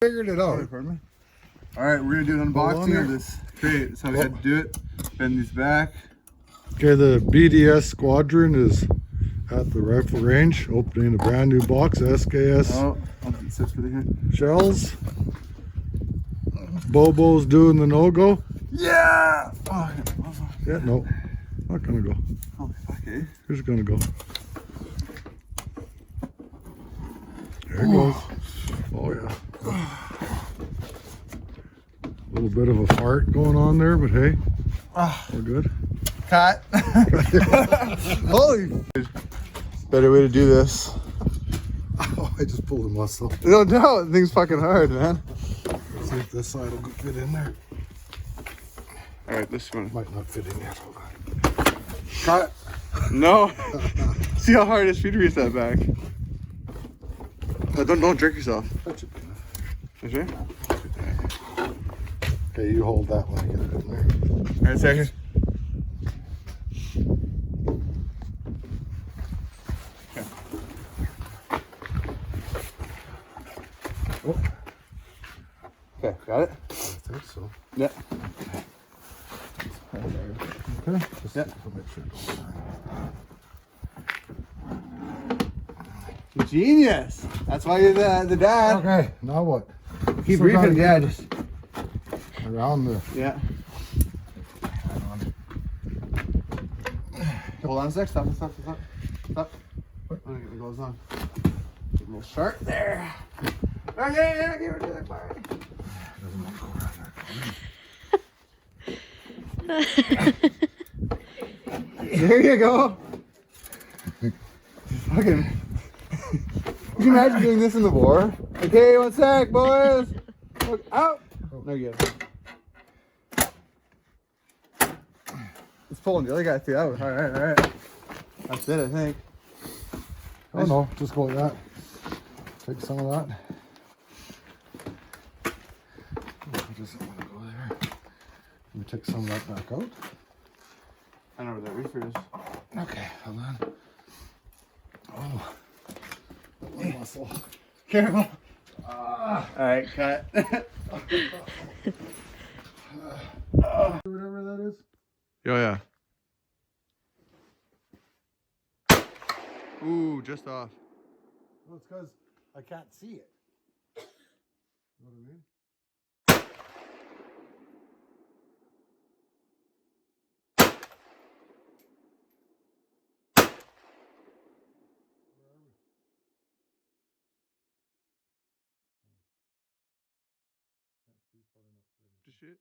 figured it out. Alright, we're gonna do an unboxing of this crate. That's how we had to do it. Bend these back. Okay, the BDS Squadron is at the rifle range, opening a brand new box, SKS I'll sit for the here. shells. Bobo's doing the no-go. Yeah! Yeah, no, not gonna go. Oh, fuck, eh? Who's gonna go? There it goes. Oh yeah. A little bit of a fart going on there, but hey, we're good. Cut. Holy. Better way to do this. Oh, I just pulled a muscle. No, the thing's fucking hard, man. Let's see if this side will fit in there. Alright, this one. Might not fit in yet. Hold on. Cut. No. See how hard it is for you to reach that back. No, don't jerk yourself. That should be enough. Sure? Okay, you hold that one. Get it in there. Alright, second. Oh, Okay, got it? I think so. Yeah. Okay. Just Yeah. to make sure it goes in. Genius. That's why you're the dad. Okay, now what? Keep So gotta briefing, yeah. get Just around the. yeah. Hold on a sec. Stop. Oh, it goes on. Get a little sharp there. Okay, yeah, give it to that part. Doesn't want to go around there. There you go. Fucking. Can you imagine doing this in the war? Okay, 1 sec, boys. Look out. No, you get it. It's pulling the other guy through. All right. That's it, I think. Oh no, just go like that. Take some of that. Just want to go there. Let me take some of that back out. I know where that reefer is. Okay, hold on. Oh, one muscle. Careful. Alright, cut. Whatever that is. Oh, yeah. Ooh, just off. Well, it's because I can't see it. You know what I mean? Just shoot.